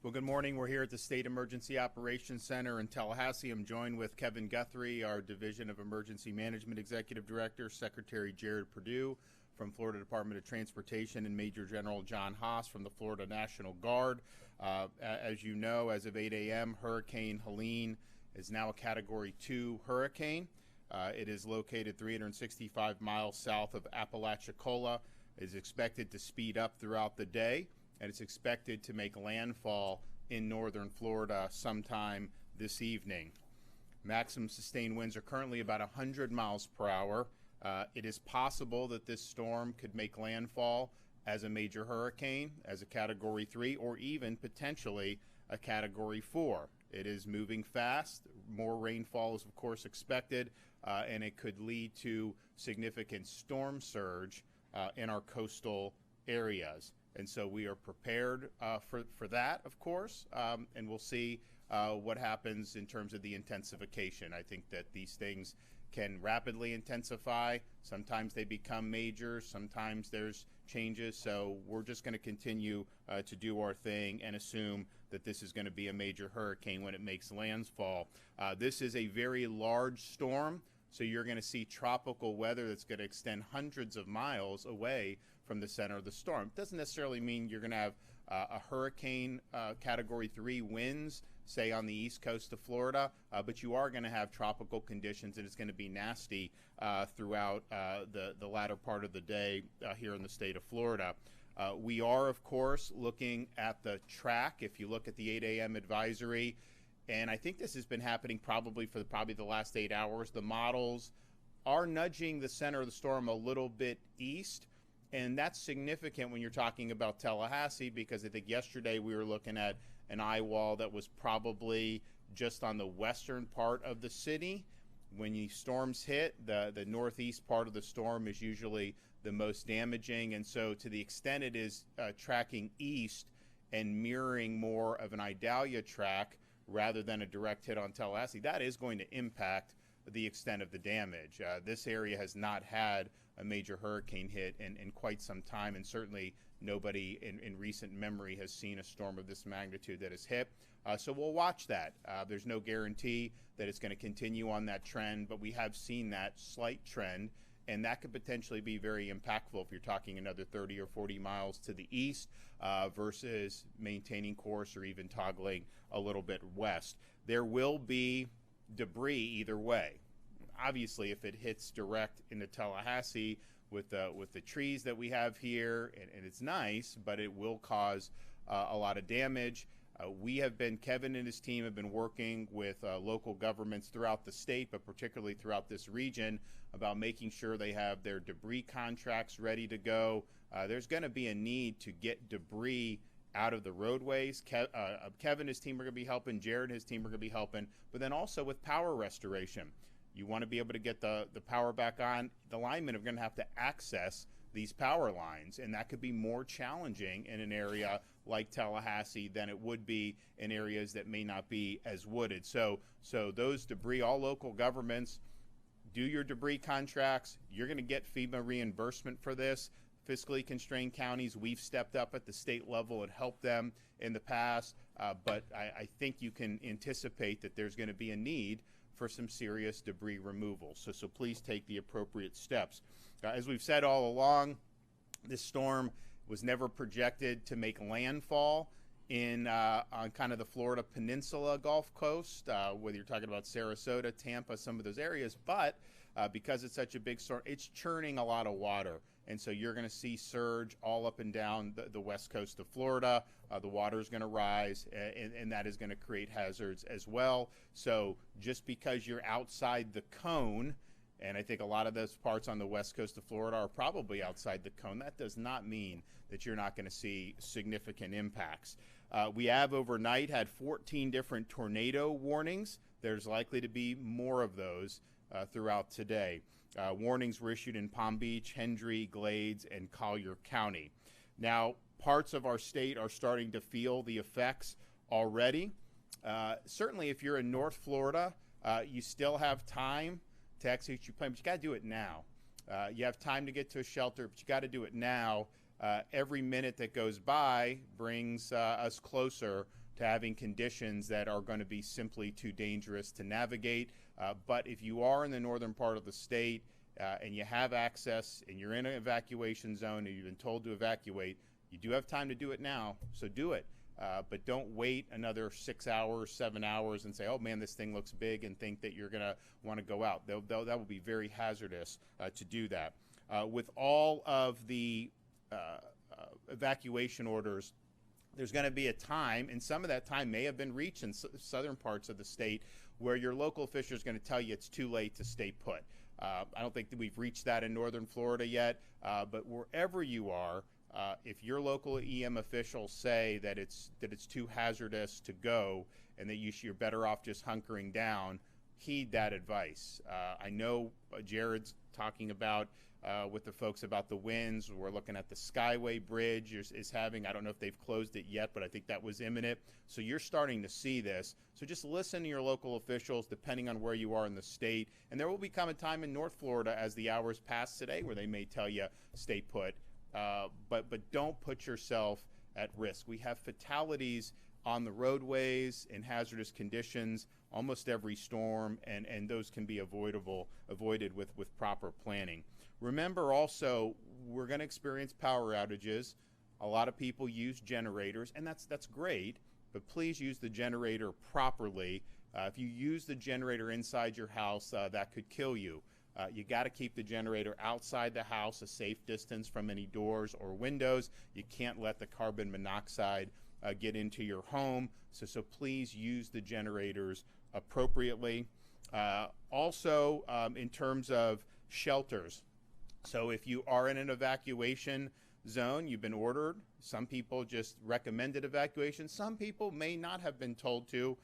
Well, good morning. We're here at the State Emergency Operations Center in Tallahassee. I'm joined with Kevin Guthrie, our Division of Emergency Management Executive Director, Secretary Jared Perdue from Florida Department of Transportation, and Major General John Haas from the Florida National Guard. As you know, as of 8 a.m., Hurricane Helene is now a Category 2 hurricane. It is located 365 miles south of Apalachicola. It is expected to speed up throughout the day, and it's expected to make landfall in northern Florida sometime this evening. Maximum sustained winds are currently about 100 miles per hour. It is possible that this storm could make landfall as a major hurricane, as a Category 3, or even potentially a Category 4. It is moving fast. More rainfall is, of course, expected, and it could lead to significant storm surge in our coastal areas. And so we are prepared for that, of course, and we'll see what happens in terms of the intensification. I think that these things can rapidly intensify. Sometimes they become major. Sometimes there's changes. So we're just going to continue to do our thing and assume that this is going to be a major hurricane when it makes landfall. This is a very large storm, so you're going to see tropical weather that's going to extend hundreds of miles away from the center of the storm. It doesn't necessarily mean you're going to have a hurricane Category 3 winds, say on the east coast of Florida, but you are going to have tropical conditions, and it's going to be nasty throughout the latter part of the day here in the state of Florida. We are, of course, looking at the track. If you look at the 8 a.m. advisory, and I think this has been happening probably for the last 8 hours, the models are nudging the center of the storm a little bit east. And that's significant when you're talking about Tallahassee, because I think yesterday we were looking at an eye wall that was probably just on the western part of the city. When the storms hit, the northeast part of the storm is usually the most damaging. And so to the extent it is tracking east and mirroring more of an Idalia track rather than a direct hit on Tallahassee, that is going to impact the extent of the damage. This area has not had a major hurricane hit in quite some time, and certainly nobody in recent memory has seen a storm of this magnitude that has hit. So we'll watch that. There's no guarantee that it's going to continue on that trend, but we have seen that slight trend, and that could potentially be very impactful if you're talking another 30 or 40 miles to the east versus maintaining course or even toggling a little bit west. There will be debris either way. Obviously, if it hits direct into Tallahassee with the trees that we have here, and it's nice, but it will cause a lot of damage. Kevin and his team have been working with local governments throughout the state, but particularly throughout this region, about making sure they have their debris contracts ready to go. There's going to be a need to get debris out of the roadways. Kevin and his team are going to be helping. Jared and his team are going to be helping. But then also with power restoration. You want to be able to get the power back on. The linemen are going to have to access these power lines, and that could be more challenging in an area like Tallahassee than it would be in areas that may not be as wooded. So those debris, all local governments, do your debris contracts. You're going to get FEMA reimbursement for this. Fiscally constrained counties, we've stepped up at the state level and helped them in the past, but I think you can anticipate that there's going to be a need for some serious debris removal. So please take the appropriate steps. As we've said all along, this storm was never projected to make landfall on kind of the Florida Peninsula Gulf Coast, whether you're talking about Sarasota, Tampa, some of those areas, but because it's such a big storm, it's churning a lot of water. And so you're going to see surge all up and down the west coast of Florida. The water is going to rise, and that is going to create hazards as well. So just because you're outside the cone, and I think a lot of those parts on the west coast of Florida are probably outside the cone, that does not mean that you're not going to see significant impacts. We have overnight had 14 different tornado warnings. There's likely to be more of those throughout today. Warnings were issued in Palm Beach, Hendry, Glades, and Collier County. Now, parts of our state are starting to feel the effects already. Certainly, if you're in North Florida, you still have time to execute your plan, but you got to do it now. You have time to get to a shelter, but you got to do it now. Every minute that goes by brings us closer to having conditions that are going to be simply too dangerous to navigate. But if you are in the northern part of the state and you have access and you're in an evacuation zone and you've been told to evacuate, you do have time to do it now, so do it. But don't wait another 6 hours, 7 hours and say, oh man, this thing looks big, and think that you're going to want to go out. That will be very hazardous to do that. With all of the evacuation orders, there's going to be a time, and some of that time may have been reached in southern parts of the state, where your local official is going to tell you it's too late to stay put. I don't think that we've reached that in northern Florida yet, but wherever you are, if your local EM officials say that it's too hazardous to go and that you're better off just hunkering down, heed that advice. I know Jared's talking about with the folks about the winds. We're looking at the Skyway Bridge is having, I don't know if they've closed it yet, but I think that was imminent. So you're starting to see this. So just listen to your local officials depending on where you are in the state. And there will become a time in North Florida as the hours pass today where they may tell you stay put. But don't put yourself at risk. We have fatalities on the roadways in hazardous conditions almost every storm, and those can be avoided with proper planning. Remember also, we're going to experience power outages. A lot of people use generators, and that's great, but please use the generator properly. If you use the generator inside your house, that could kill you. You got to keep the generator outside the house, a safe distance from any doors or windows. You can't let the carbon monoxide get into your home. So please use the generators appropriately. Also, in terms of shelters, so if you are in an evacuation zone, you've been ordered. Some people just recommended evacuation. Some people may not have been told to,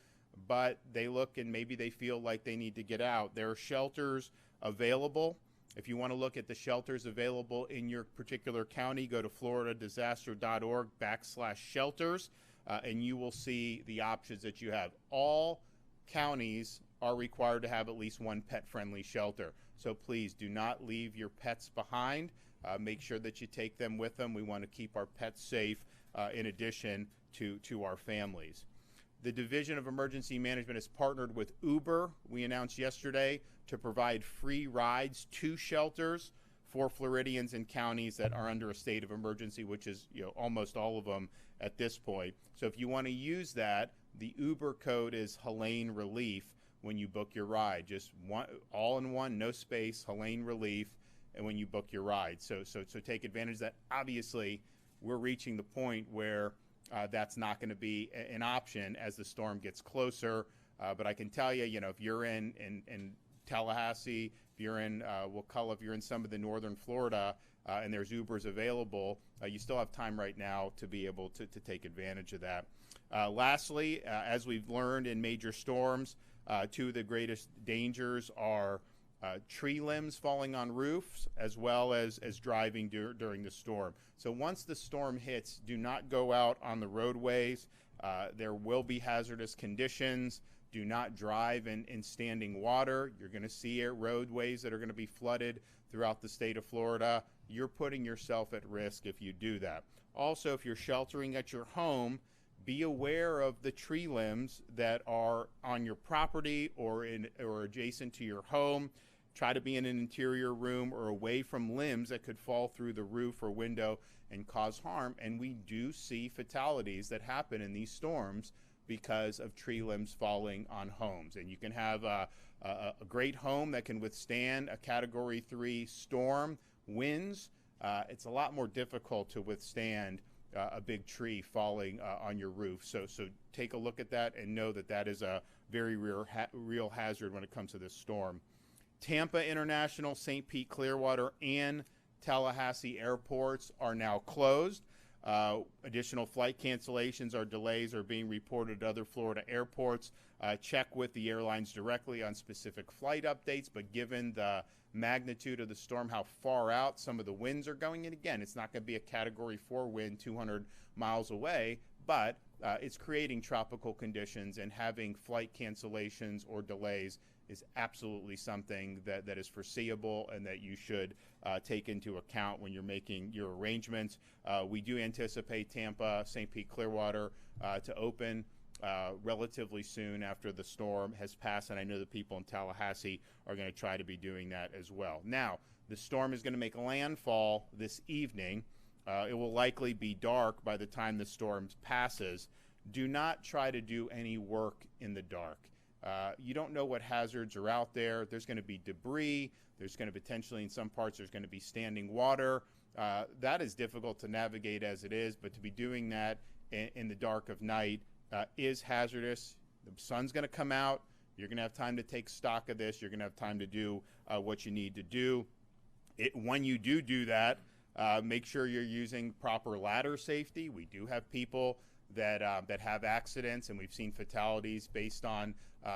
but they look and maybe they feel like they need to get out. There are shelters available. If you want to look at the shelters available in your particular county, go to floridadisaster.org/shelters, and you will see the options that you have. All counties are required to have at least one pet-friendly shelter. So please do not leave your pets behind. Make sure that you take them with them. We want to keep our pets safe in addition to our families. The Division of Emergency Management has partnered with Uber, we announced yesterday, to provide free rides to shelters for Floridians in counties that are under a state of emergency, which is almost all of them at this point. So if you want to use that, the Uber code is Helene Relief when you book your ride. Just one, all in one, no space, Helene Relief, and when you book your ride. So take advantage of that. Obviously, we're reaching the point where that's not going to be an option as the storm gets closer. But I can tell you, if you're in Tallahassee, if you're in Wakulla, if you're in some of the northern Florida, and there's Ubers available, you still have time right now to be able to take advantage of that. Lastly, as we've learned in major storms, two of the greatest dangers are tree limbs falling on roofs, as well as driving during the storm. So once the storm hits, do not go out on the roadways. There will be hazardous conditions. Do not drive in standing water. You're going to see roadways that are going to be flooded throughout the state of Florida. You're putting yourself at risk if you do that. Also, if you're sheltering at your home, be aware of the tree limbs that are on your property or adjacent to your home. Try to be in an interior room or away from limbs that could fall through the roof or window and cause harm. And we do see fatalities that happen in these storms because of tree limbs falling on homes. And you can have a great home that can withstand a Category 3 storm winds. It's a lot more difficult to withstand a big tree falling on your roof. So take a look at that and know that that is a very real hazard when it comes to this storm. Tampa International, St. Pete, Clearwater, and Tallahassee airports are now closed. Additional flight cancellations or delays are being reported at other Florida airports. Check with the airlines directly on specific flight updates, but given the magnitude of the storm, how far out some of the winds are going, and again, it's not going to be a Category 4 wind 200 miles away, but it's creating tropical conditions, and having flight cancellations or delays is absolutely something that is foreseeable and that you should take into account when you're making your arrangements. We do anticipate Tampa, St. Pete, Clearwater to open relatively soon after the storm has passed, and I know the people in Tallahassee are going to try to be doing that as well. Now, the storm is going to make landfall this evening. It will likely be dark by the time the storm passes. Do not try to do any work in the dark. You don't know what hazards are out there. There's going to be debris. There's going to potentially, in some parts, there's going to be standing water. That is difficult to navigate as it is, but to be doing that in the dark of night is hazardous. The sun's going to come out. You're going to have time to take stock of this. You're going to have time to do what you need to do. When you do that, make sure you're using proper ladder safety. We do have people that have accidents, and we've seen fatalities based on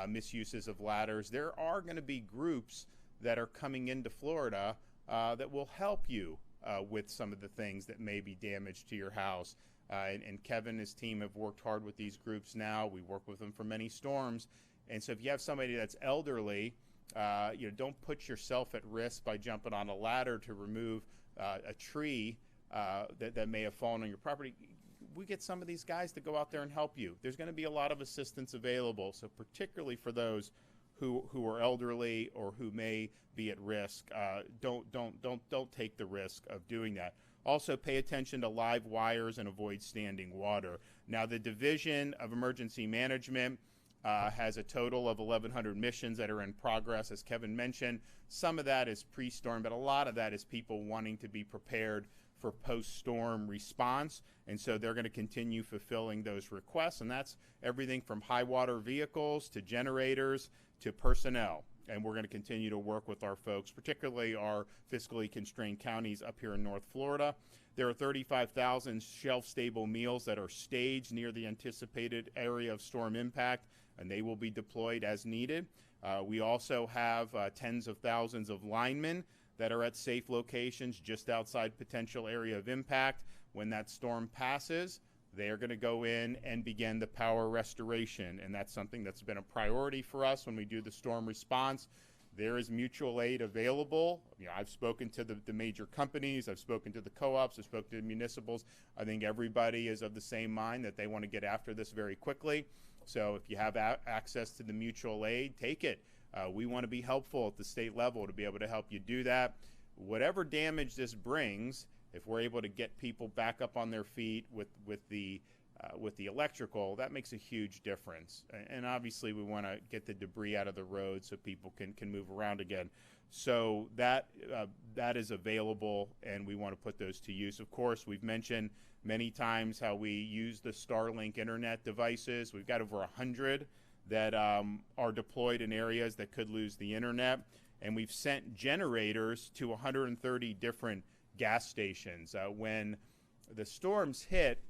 misuses of ladders. There are going to be groups that are coming into Florida that will help you with some of the things that may be damaged to your house. And Kevin and his team have worked hard with these groups now. We work with them for many storms. And so if you have somebody that's elderly, don't put yourself at risk by jumping on a ladder to remove a tree that may have fallen on your property. We get some of these guys to go out there and help you. There's going to be a lot of assistance available. So particularly for those who are elderly or who may be at risk, don't take the risk of doing that. Also, pay attention to live wires and avoid standing water. Now, the Division of Emergency Management has a total of 1,100 missions that are in progress, as Kevin mentioned. Some of that is pre-storm, but a lot of that is people wanting to be prepared for post-storm response, and so they're going to continue fulfilling those requests, and that's everything from high water vehicles to generators to personnel. And we're going to continue to work with our folks, particularly our fiscally constrained counties up here in North Florida. There are 35,000 shelf-stable meals that are staged near the anticipated area of storm impact, and they will be deployed as needed. We also have tens of thousands of linemen that are at safe locations just outside potential area of impact. When that storm passes, they are going to go in and begin the power restoration, and that's something that's been a priority for us when we do the storm response. There is mutual aid available. I've spoken to the major companies, I've spoken to the co-ops, I've spoken to the municipals. I think everybody is of the same mind that they want to get after this very quickly. So if you have access to the mutual aid, take it. We want to be helpful at the state level to be able to help you do that. Whatever damage this brings, if we're able to get people back up on their feet with the electrical, that makes a huge difference. And obviously we want to get the debris out of the road so people can move around again. So that is available, and we want to put those to use. Of course, we've mentioned many times how we use the Starlink internet devices. We've got over 100 that are deployed in areas that could lose the internet, and we've sent generators to 130 different gas stations. When the storms hit,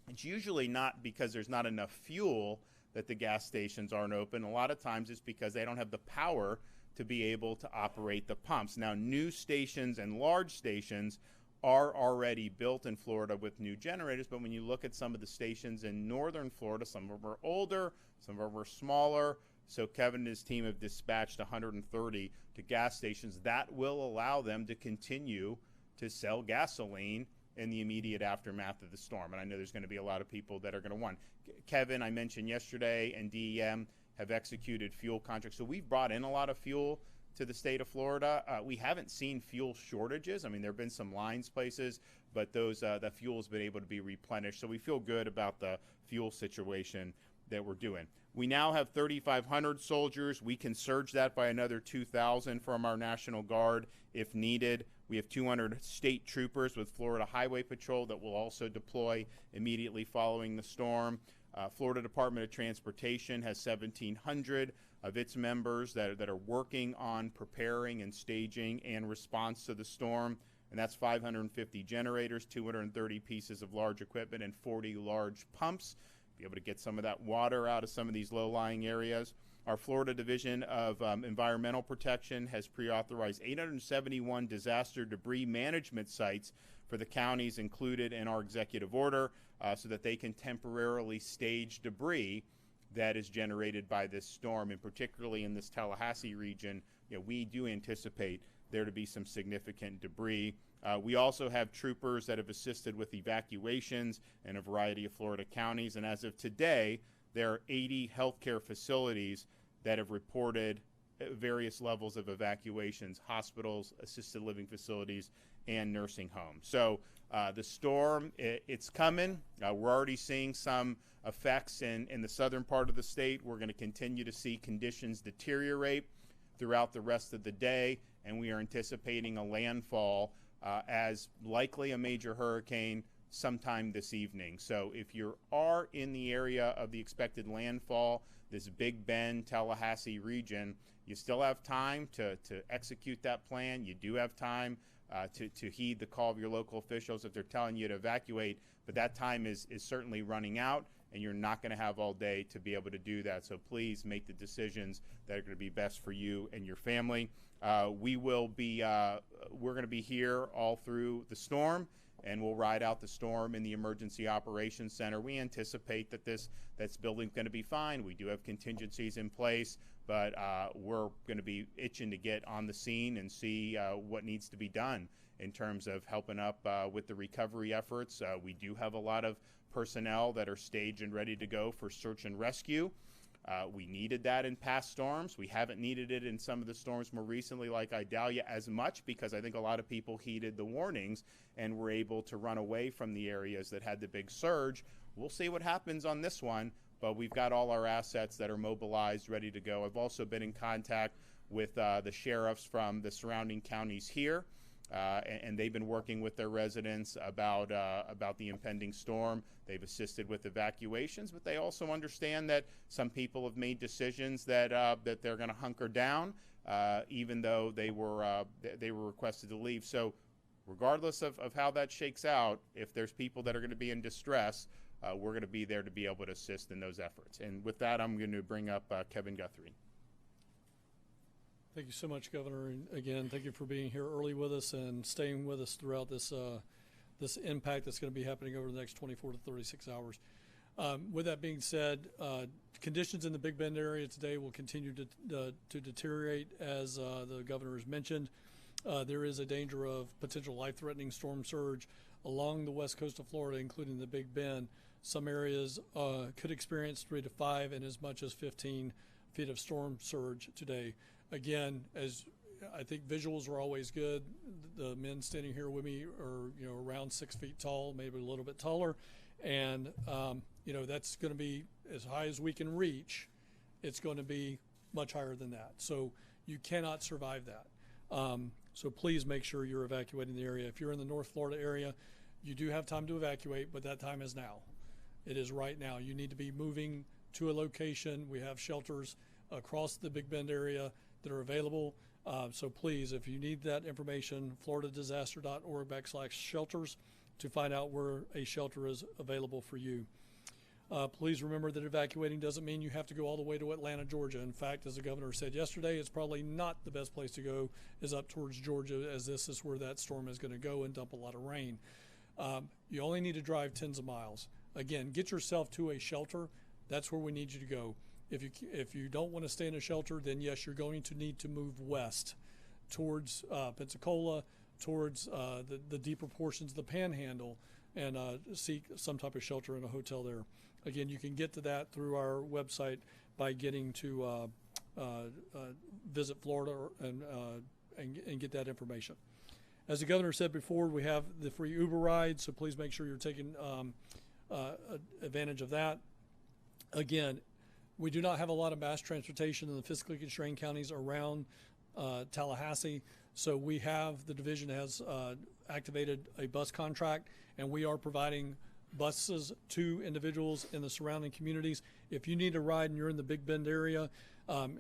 it's usually not because there's not enough fuel that the gas stations aren't open. A lot of times it's because they don't have the power to be able to operate the pumps. Now, new stations and large stations are already built in Florida with new generators, but when you look at some of the stations in northern Florida, some of them are older, some of them are smaller. So Kevin and his team have dispatched 130 to gas stations. That will allow them to continue to sell gasoline in the immediate aftermath of the storm. And I know there's going to be a lot of people that are going to want. Kevin, I mentioned yesterday, and DEM have executed fuel contracts. So we've brought in a lot of fuel to the state of Florida. We haven't seen fuel shortages. I mean, there have been some lines places, but the fuel has been able to be replenished. So we feel good about the fuel situation that we're doing. We now have 3,500 soldiers. We can surge that by another 2,000 from our National Guard if needed. We have 200 state troopers with Florida Highway Patrol that will also deploy immediately following the storm. Florida Department of Transportation has 1,700 of its members that are working on preparing and staging and response to the storm. And that's 550 generators, 230 pieces of large equipment, and 40 large pumps. Be able to get some of that water out of some of these low-lying areas. Our Florida Division of Environmental Protection has pre-authorized 871 disaster debris management sites for the counties included in our executive order so that they can temporarily stage debris that is generated by this storm. And particularly in this Tallahassee region, we do anticipate there to be some significant debris. We also have troopers that have assisted with evacuations in a variety of Florida counties. And as of today, there are 80 healthcare facilities that have reported various levels of evacuations: hospitals, assisted living facilities, and nursing homes. So the storm, it's coming. We're already seeing some effects in the southern part of the state. We're going to continue to see conditions deteriorate throughout the rest of the day, and we are anticipating a landfall as likely a major hurricane sometime this evening. So if you are in the area of the expected landfall, this Big Bend, Tallahassee region, you still have time to execute that plan. You do have time to heed the call of your local officials if they're telling you to evacuate, but that time is certainly running out, and you're not going to have all day to be able to do that. So please make the decisions that are going to be best for you and your family. We're going to be here all through the storm, and we'll ride out the storm in the Emergency Operations Center. We anticipate that this building's going to be fine. We do have contingencies in place, but we're going to be itching to get on the scene and see what needs to be done in terms of helping up with the recovery efforts. We do have a lot of personnel that are staged and ready to go for search and rescue. We needed that in past storms. We haven't needed it in some of the storms more recently, like Idalia, as much, because I think a lot of people heeded the warnings and were able to run away from the areas that had the big surge. We'll see what happens on this one, but we've got all our assets that are mobilized, ready to go. I've also been in contact with the sheriffs from the surrounding counties here, and they've been working with their residents about the impending storm. They've assisted with evacuations, but they also understand that some people have made decisions that they're going to hunker down, even though they were requested to leave. So regardless of how that shakes out, if there's people that are going to be in distress, we're going to be there to be able to assist in those efforts. And with that, I'm going to bring up Kevin Guthrie. Thank you so much, Governor. And again, thank you for being here early with us and staying with us throughout this this impact that's going to be happening over the next 24 to 36 hours. With that being said, conditions in the Big Bend area today will continue to deteriorate, as the governor has mentioned. There is a danger of potential life-threatening storm surge along the west coast of Florida, including the Big Bend. Some areas could experience 3 to 5 and as much as 15 feet of storm surge today. Again, as I think visuals are always good. The men standing here with me are, around 6 feet tall, maybe a little bit taller. And, that's going to be as high as we can reach. It's going to be much higher than that. So you cannot survive that. So please make sure you're evacuating the area. If you're in the North Florida area, you do have time to evacuate, but that time is now. It is right now. You need to be moving to a location. We have shelters across the Big Bend area that are available. So please, if you need that information, floridadisaster.org/shelters to find out where a shelter is available for you. Please remember that evacuating doesn't mean you have to go all the way to Atlanta, Georgia. In fact, as the governor said yesterday, it's probably not the best place to go is up towards Georgia, as this is where that storm is going to go and dump a lot of rain. You only need to drive tens of miles. Again, get yourself to a shelter. That's where we need you to go. If you don't want to stay in a shelter, then yes, you're going to need to move west towards Pensacola, towards the deeper portions of the Panhandle, and seek some type of shelter in a hotel there. Again, you can get to that through our website by getting to Visit Florida and get that information. As the governor said before, we have the free Uber ride, so please make sure you're taking advantage of that. Again, we do not have a lot of mass transportation in the fiscally constrained counties around Tallahassee, so the division has activated a bus contract, and we are providing buses to individuals in the surrounding communities. If you need a ride and you're in the Big Bend area,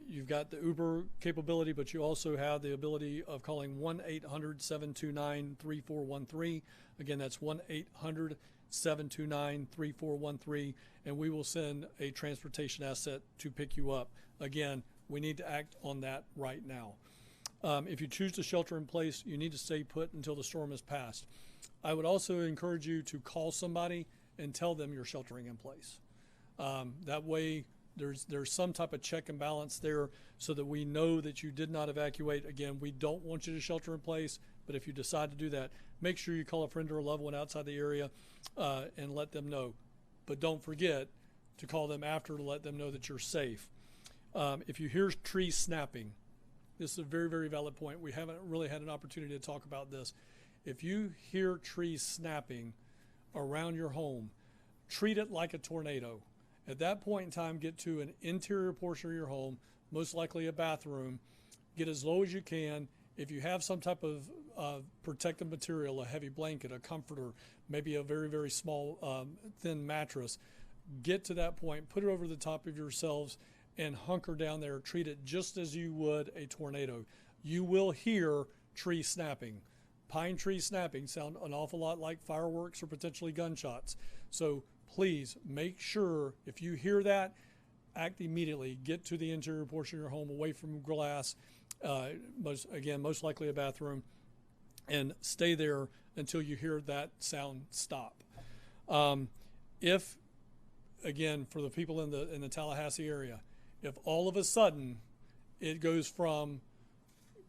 you've got the Uber capability, but you also have the ability of calling 1-800-729-3413. Again, that's 1-800-729-3413, and we will send a transportation asset to pick you up. Again, we need to act on that right now. If you choose to shelter in place, you need to stay put until the storm has passed. I would also encourage you to call somebody and tell them you're sheltering in place. That way, there's some type of check and balance there so that we know that you did not evacuate. Again, we don't want you to shelter in place, but if you decide to do that, make sure you call a friend or a loved one outside the area and let them know. But don't forget to call them after to let them know that you're safe. If you hear trees snapping, this is a very, very valid point. We haven't really had an opportunity to talk about this. If you hear trees snapping around your home, treat it like a tornado. At that point in time, get to an interior portion of your home, most likely a bathroom, get as low as you can. If you have some type of protective material, a heavy blanket, a comforter, maybe a very, very small thin mattress, get to that point, put it over the top of yourselves, and hunker down there. Treat it just as you would a tornado. You will hear tree snapping. Pine trees snapping sound an awful lot like fireworks or potentially gunshots. So please make sure if you hear that, act immediately. Get to the interior portion of your home, away from glass, most likely a bathroom, and stay there until you hear that sound stop. If, again, for the people in the Tallahassee area, if all of a sudden it goes from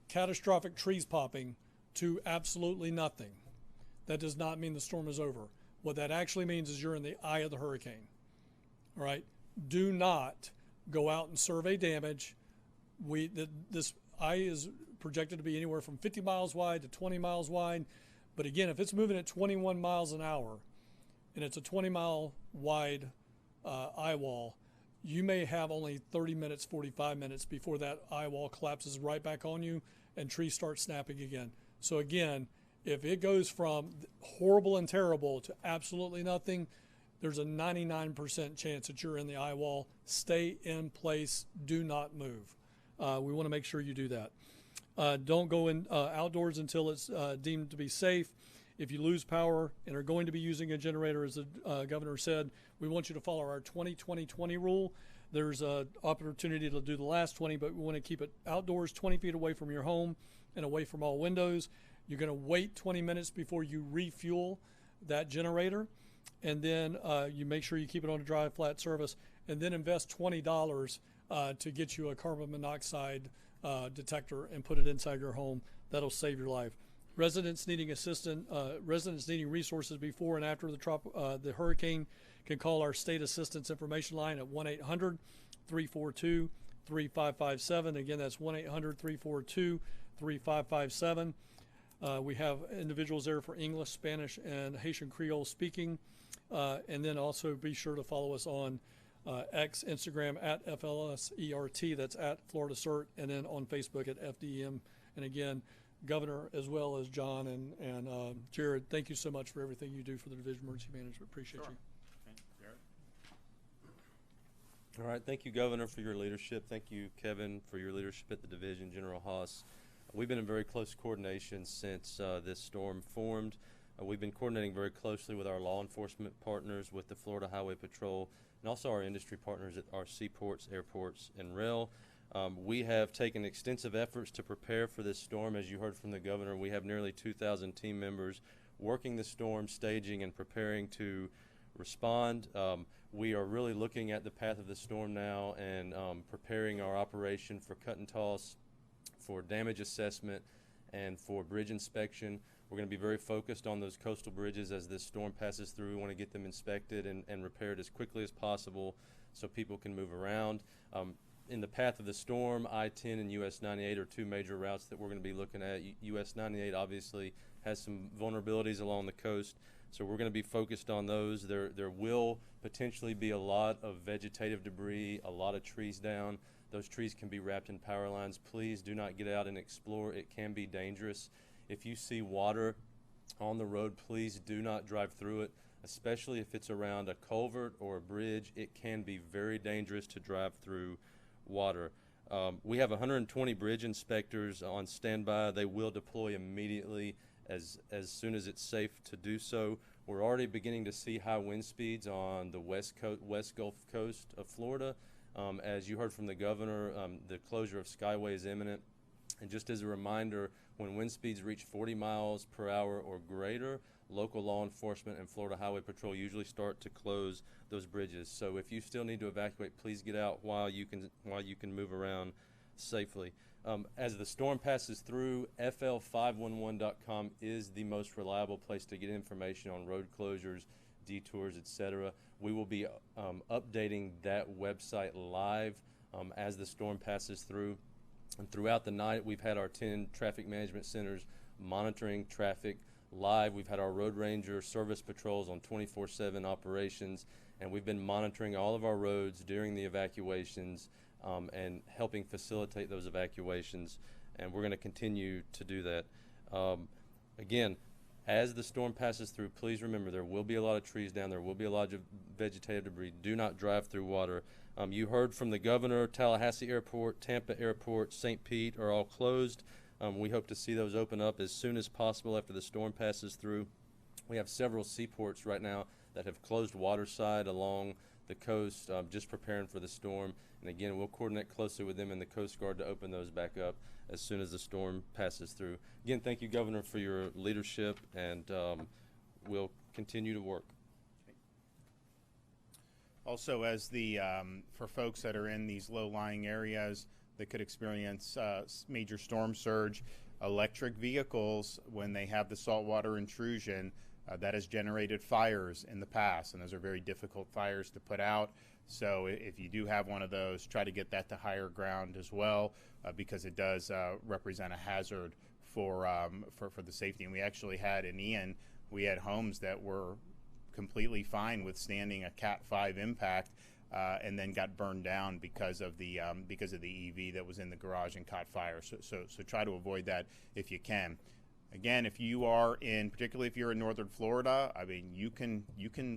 catastrophic trees popping to absolutely nothing, that does not mean the storm is over. What that actually means is you're in the eye of the hurricane. All right? Do not go out and survey damage. This eye is projected to be anywhere from 50 miles wide to 20 miles wide. But again, if it's moving at 21 miles an hour and it's a 20-mile wide eye wall, you may have only 30 minutes, 45 minutes before that eye wall collapses right back on you and trees start snapping again. So again, if it goes from horrible and terrible to absolutely nothing, there's a 99% chance that you're in the eye wall. Stay in place. Do not move. We want to make sure you do that. Don't go in outdoors until it's deemed to be safe. If you lose power and are going to be using a generator, as the governor said, we want you to follow our 20-20-20 rule. There's an opportunity to do the last 20, but we want to keep it outdoors, 20 feet away from your home and away from all windows. You're going to wait 20 minutes before you refuel that generator, and then you make sure you keep it on a dry, flat surface, and then invest $20 to get you a carbon monoxide detector and put it inside your home. That'll save your life. Residents needing needing resources before and after the hurricane can call our state assistance information line at 1-800-342-3557. Again, that's 1-800-342-3557. We have individuals there for English, Spanish, and Haitian Creole speaking. And then also be sure to follow us on X, Instagram at FLSERT, that's at Florida CERT, and then on Facebook at FDEM. And again, Governor, as well as John and Jared, thank you so much for everything you do for the Division of Emergency Management. Appreciate you. Okay. Jared? All right. Thank you, Governor, for your leadership. Thank you, Kevin, for your leadership at the division, General Haas. We've been in very close coordination since this storm formed. We've been coordinating very closely with our law enforcement partners, with the Florida Highway Patrol, and also our industry partners at our seaports, airports, and rail. We have taken extensive efforts to prepare for this storm. As you heard from the governor, we have nearly 2,000 team members working the storm, staging, and preparing to respond. We are really looking at the path of the storm now and preparing our operation for cut and toss, for damage assessment, and for bridge inspection. We're going to be very focused on those coastal bridges as this storm passes through. We want to get them inspected and repaired as quickly as possible so people can move around. In the path of the storm, I-10 and US 98 are two major routes that we're going to be looking at. US 98 obviously has some vulnerabilities along the coast, so we're going to be focused on those. There will potentially be a lot of vegetative debris, a lot of trees down. Those trees can be wrapped in power lines. Please do not get out and explore. It can be dangerous. If you see water on the road, please do not drive through it, especially if it's around a culvert or a bridge. It can be very dangerous to drive through water. We have 120 bridge inspectors on standby. They will deploy immediately as soon as it's safe to do so. We're already beginning to see high wind speeds on the west Gulf Coast of Florida. As you heard from the governor, the closure of Skyway is imminent. And just as a reminder, when wind speeds reach 40 miles per hour or greater, local law enforcement and Florida Highway Patrol usually start to close those bridges. So if you still need to evacuate, please get out while you can move around safely. As the storm passes through, FL511.com is the most reliable place to get information on road closures, detours, etc. We will be updating that website live as the storm passes through. And throughout the night, we've had our 10 traffic management centers monitoring traffic live. We've had our road ranger service patrols on 24/7 operations, and we've been monitoring all of our roads during the evacuations and helping facilitate those evacuations, and we're going to continue to do that. Again, as the storm passes through, please remember there will be a lot of trees down, there will be a lot of vegetative debris. Do not drive through water. You heard from the governor, Tallahassee Airport, Tampa Airport, St. Pete are all closed. We hope to see those open up as soon as possible after the storm passes through. We have several seaports right now that have closed waterside along the coast, just preparing for the storm. And again, we'll coordinate closely with them and the Coast Guard to open those back up as soon as the storm passes through. Again, thank you, Governor, for your leadership, and we'll continue to work. Also, as the for folks that are in these low-lying areas that could experience major storm surge, electric vehicles, when they have the saltwater intrusion, that has generated fires in the past, and those are very difficult fires to put out. So if you do have one of those, try to get that to higher ground as well, because it does represent a hazard for the safety. And we actually had in Ian, we had homes that were completely fine withstanding a Cat 5 impact, and then got burned down because of the EV that was in the garage and caught fire. So try to avoid that if you can. Again, if you are particularly if you're in northern Florida, I mean, you can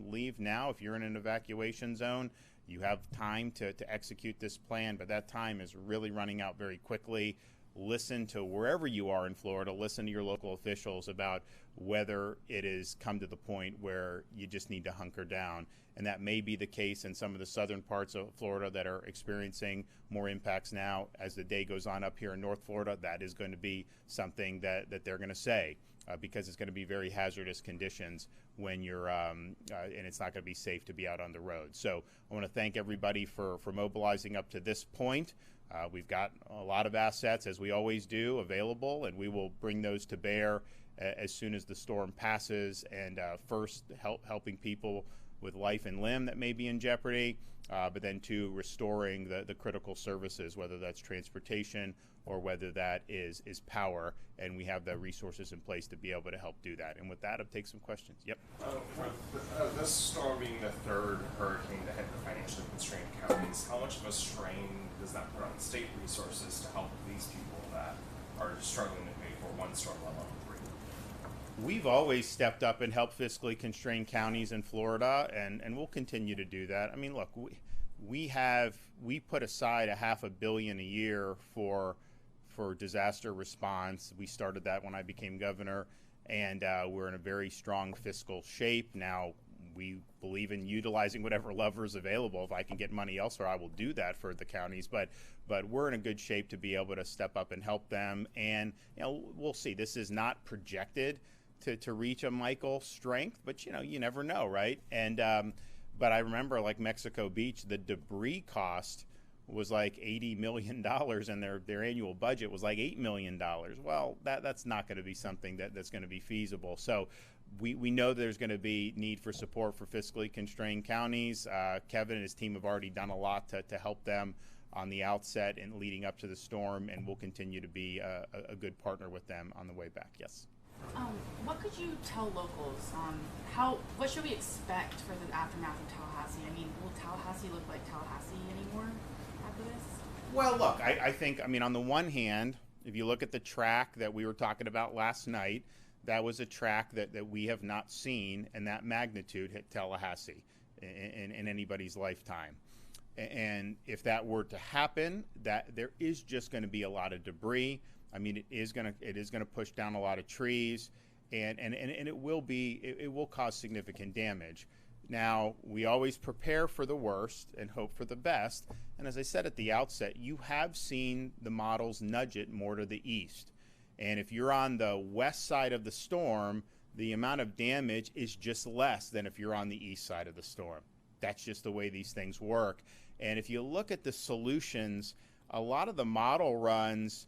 leave now if you're in an evacuation zone. You have time to execute this plan, but that time is really running out very quickly. Listen to wherever you are in Florida, listen to your local officials about whether it has come to the point where you just need to hunker down. And that may be the case in some of the southern parts of Florida that are experiencing more impacts now. As the day goes on up here in North Florida, that is going to be something that they're going to say, because it's going to be very hazardous conditions when you're, and it's not going to be safe to be out on the road. So I want to thank everybody for mobilizing up to this point. We've got a lot of assets, as we always do, available, and we will bring those to bear as soon as the storm passes, and first helping people with life and limb that may be in jeopardy, but then two, restoring the critical services, whether that's transportation or whether that is power, and we have the resources in place to be able to help do that. And with that, I'll take some questions. Yep. With this storm being the third hurricane to hit the financially constrained counties, how much of a strain does that put on state resources to help these people that are struggling to pay for one storm, let alone three? We've always stepped up and helped fiscally constrained counties in Florida, and we'll continue to do that. I mean, look, we put aside $500 million a year for disaster response. We started that when I became governor, and we're in a very strong fiscal shape. Now, we believe in utilizing whatever levers available. If I can get money elsewhere, I will do that for the counties. But we're in a good shape to be able to step up and help them. And we'll see. This is not projected to reach a Michael strength, but you never know, right? And but I remember, like Mexico Beach, the debris cost was like $80 million, and their annual budget was like $8 million. Well, that's not going to be something that's going to be feasible. So we know there's going to be need for support for fiscally constrained counties. Kevin and his team have already done a lot to help them on the outset and leading up to the storm, and we'll continue to be a good partner with them on the way back. Yes. What could you tell locals? What should we expect for the aftermath of Tallahassee? I mean, will Tallahassee look like Tallahassee anymore after this? Well, look, I think, on the one hand, if you look at the track that we were talking about last night, that was a track that we have not seen in that magnitude hit Tallahassee in anybody's lifetime. And if that were to happen, that there is just going to be a lot of debris. It is going to push down a lot of trees, and it will cause significant damage. Now, we always prepare for the worst and hope for the best. And as I said at the outset, you have seen the models nudge it more to the east. And if you're on the west side of the storm, the amount of damage is just less than if you're on the east side of the storm. That's just the way these things work. And if you look at the solutions, a lot of the model runs,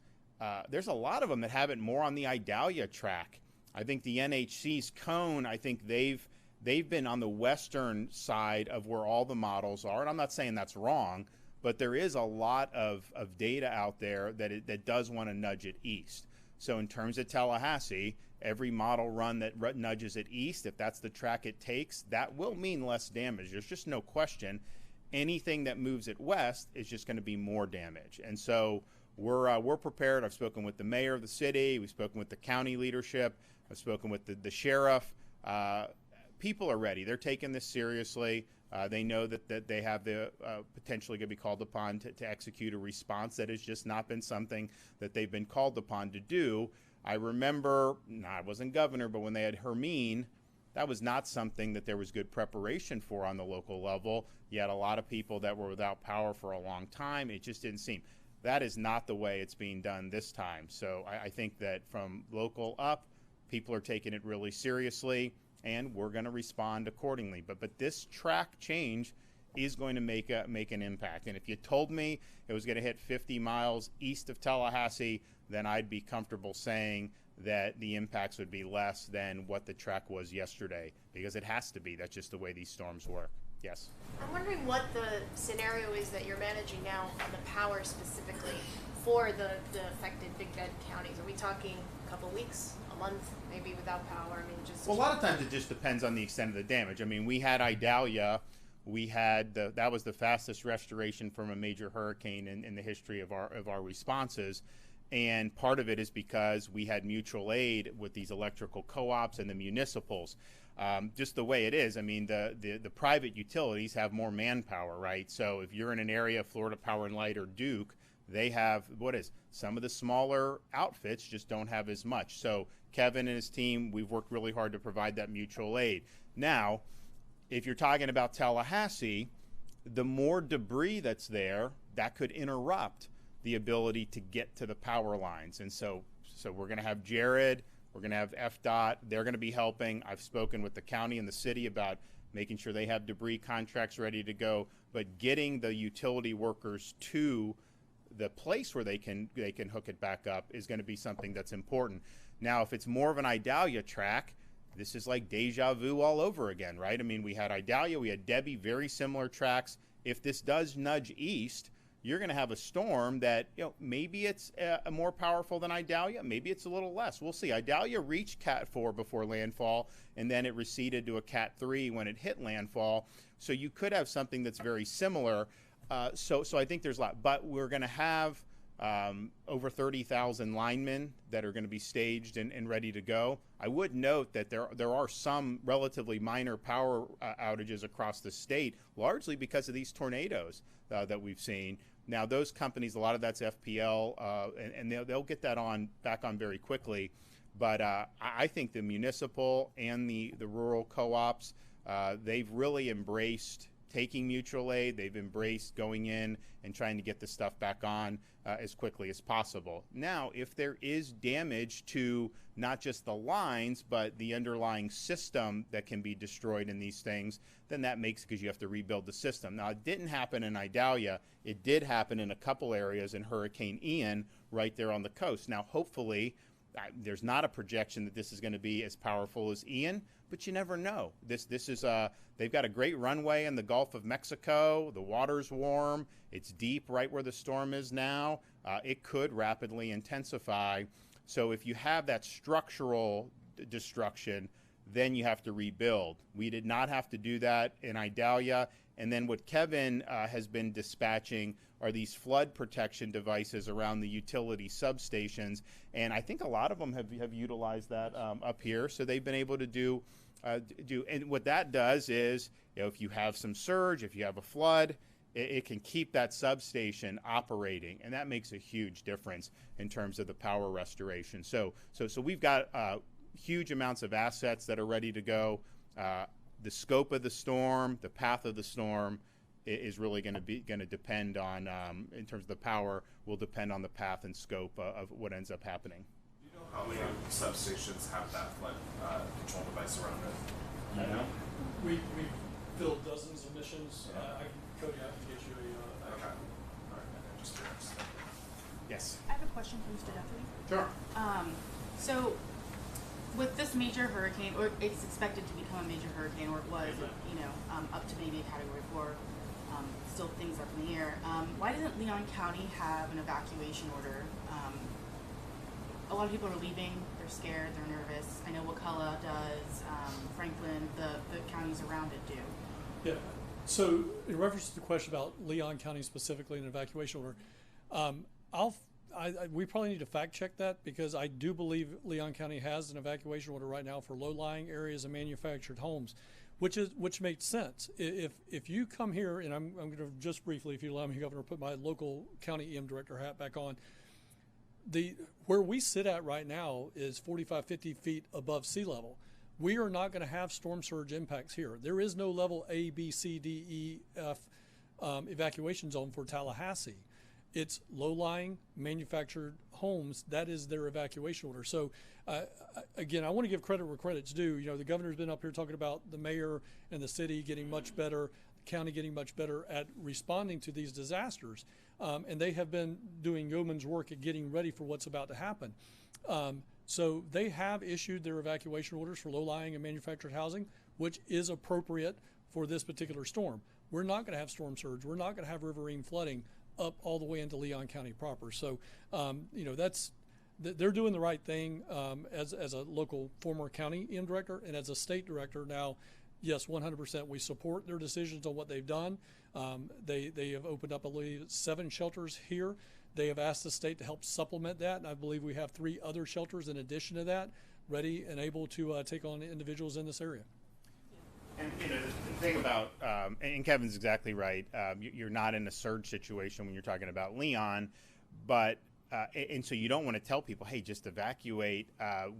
there's a lot of them that have it more on the Idalia track. I think the NHC's cone, I think they've they've been on the western side of where all the models are. And I'm not saying that's wrong, but there is a lot of data out there that does want to nudge it east. So in terms of Tallahassee, every model run that nudges it east, if that's the track it takes, that will mean less damage. There's just no question. Anything that moves it west is just going to be more damage. And so we're prepared. I've spoken with the mayor of the city. We've spoken with the county leadership. I've spoken with the sheriff. People are ready. They're taking this seriously. They know that they have the potentially going to be called upon to execute a response that has just not been something that they've been called upon to do. I remember, I wasn't governor, but when they had Hermine, that was not something that there was good preparation for on the local level. You had a lot of people that were without power for a long time. It just didn't seem. That is not the way it's being done this time. So I think that from local up, people are taking it really seriously, and we're going to respond accordingly. But this track change is going to make an impact. And if you told me it was going to hit 50 miles east of Tallahassee, then I'd be comfortable saying that the impacts would be less than what the track was yesterday, because it has to be. That's just the way these storms work. Yes. I'm wondering what the scenario is that you're managing now on the power specifically for the affected Big Bend counties. Are we talking a couple weeks, a month, maybe without power? I mean, just well, a lot of times it just depends on the extent of the damage. I mean, we had Idalia. We had that was the fastest restoration from a major hurricane in the history of our responses. And part of it is because we had mutual aid with these electrical co-ops and the municipals. Just the way it is. I mean, the private utilities have more manpower, right? So if you're in an area, Florida Power and Light or Duke, they have, some of the smaller outfits just don't have as much. So Kevin and his team, we've worked really hard to provide that mutual aid. Now, if you're talking about Tallahassee, the more debris that's there, that could interrupt the ability to get to the power lines. And so we're going to have Jared, we're going to have FDOT, they're going to be helping. I've spoken with the county and the city about making sure they have debris contracts ready to go, but getting the utility workers to the place where they can hook it back up is going to be something that's important. Now, if it's more of an Idalia track, this is like deja vu all over again, right? I mean, we had Idalia, we had Debbie, very similar tracks. If this does nudge east, you're going to have a storm that, maybe it's more powerful than Idalia, maybe it's a little less. We'll see. Idalia reached Cat 4 before landfall, and then it receded to a Cat 3 when it hit landfall. So you could have something that's very similar. So I think there's a lot. But we're going to have over 30,000 linemen that are going to be staged and ready to go. I would note that there are some relatively minor power outages across the state, largely because of these tornadoes that we've seen. Now, those companies, a lot of that's FPL, and they'll get that back on very quickly. But I think the municipal and the rural co-ops, they've really embraced taking mutual aid. They've embraced going in and trying to get the stuff back on as quickly as possible. Now, if there is damage to not just the lines, but the underlying system that can be destroyed in these things, then that makes, because you have to rebuild the system. Now, it didn't happen in Idalia. It did happen in a couple areas in Hurricane Ian right there on the coast. Now, hopefully, there's not a projection that this is going to be as powerful as Ian, but you never know. This is they've got a great runway in the Gulf of Mexico. The water's warm. It's deep right where the storm is now. It could rapidly intensify. So if you have that structural destruction, then you have to rebuild. We did not have to do that in Idalia. And then what Kevin has been dispatching are these flood protection devices around the utility substations. And I think a lot of them have utilized that up here. So they've been able to do, and what that does is, if you have some surge, if you have a flood, it can keep that substation operating. And that makes a huge difference in terms of the power restoration. So we've got huge amounts of assets that are ready to go. The scope of the storm, the path of the storm is really going to depend on, in terms of the power, will depend on the path and scope of what ends up happening. Do you know how many substations have that flood control device around it? I know. We filled dozens of missions. Cody, I can get you a... Okay. All right. I'm just curious. Yes. I have a question for Mr. Guthrie. Sure. So with this major hurricane, or it's expected to become a major hurricane, or it was, you know, up to maybe a Category 4, still things up in the air. Why doesn't Leon County have an evacuation order? A lot of people are leaving. They're scared. They're nervous. I know Wakulla does. Franklin, the counties around it do. Yeah. So in reference to the question about Leon County specifically and evacuation order, we probably need to fact check that, because I do believe Leon County has an evacuation order right now for low-lying areas and manufactured homes, which makes sense. If you come here, and I'm going to just briefly, if you allow me, Governor, put my local county EM director hat back on. Where we sit at right now is 45, 50 feet above sea level. We are not going to have storm surge impacts here. There is no level A, B, C, D, E, F evacuation zone for Tallahassee. It's low-lying manufactured homes. That is their evacuation order. So, again, I want to give credit where credit's due. You know, the governor's been up here talking about the mayor and the city getting much better, the county getting much better at responding to these disasters. And they have been doing yeoman's work at getting ready for what's about to happen. So they have issued their evacuation orders for low-lying and manufactured housing, which is appropriate for this particular storm. We're not going to have storm surge. We're not going to have riverine flooding up all the way into Leon County proper. So, you know, they're doing the right thing as a local former county EM director, and as a state director now. Yes, 100%. We support their decisions on what they've done. They have opened up, I believe, 7 shelters here. They have asked the state to help supplement that, and I believe we have 3 other shelters in addition to that, ready and able to take on individuals in this area. And you know, the thing about, and Kevin's exactly right, you're not in a surge situation when you're talking about Leon, but, and so you don't want to tell people, hey, just evacuate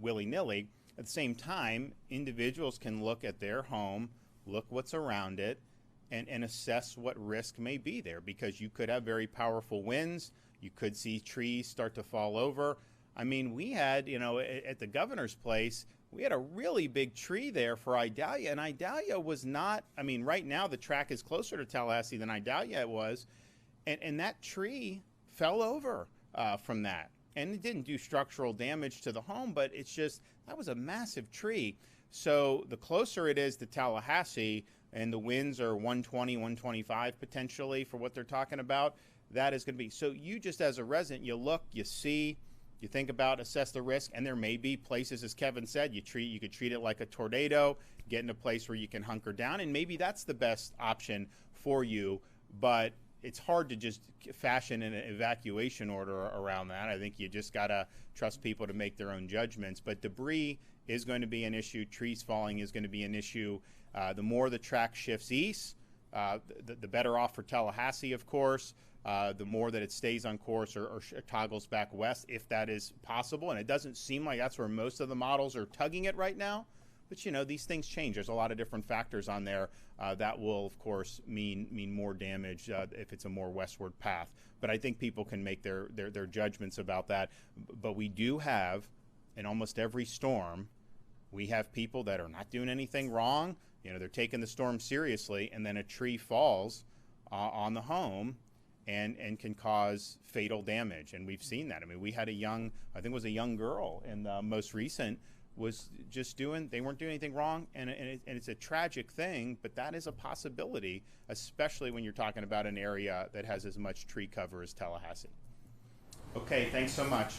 willy-nilly. At the same time, individuals can look at their home, look what's around it, and assess what risk may be there, because you could have very powerful winds. You could see trees start to fall over. I mean, we had, you know, at the governor's place, we had a really big tree there for Idalia, and Idalia was not, I mean, right now the track is closer to Tallahassee than Idalia was, and that tree fell over from that. And it didn't do structural damage to the home, but it's just, that was a massive tree. So the closer it is to Tallahassee, and the winds are 120, 125 potentially for what they're talking about, that is going to be. So you just as a resident, you look, you see, you think about, assess the risk, and there may be places, as Kevin said, you could treat it like a tornado, get in a place where you can hunker down, and maybe that's the best option for you. But it's hard to just fashion an evacuation order around that. I think you just got to trust people to make their own judgments. But debris is going to be an issue. Trees falling is going to be an issue. The more the track shifts east, the better off for Tallahassee, of course. The more that it stays on course or toggles back west, if that is possible. And it doesn't seem like that's where most of the models are tugging it right now. But, you know, these things change. There's a lot of different factors on there that will, of course, mean more damage if it's a more westward path. But I think people can make their judgments about that. But we do have, in almost every storm, we have people that are not doing anything wrong. You know, they're taking the storm seriously, and then a tree falls on the home and can cause fatal damage. And we've seen that. I mean, we had I think it was a young girl in the most recent, was just they weren't doing anything wrong, and it's a tragic thing, but that is a possibility, especially when you're talking about an area that has as much tree cover as Tallahassee. Okay, thanks so much.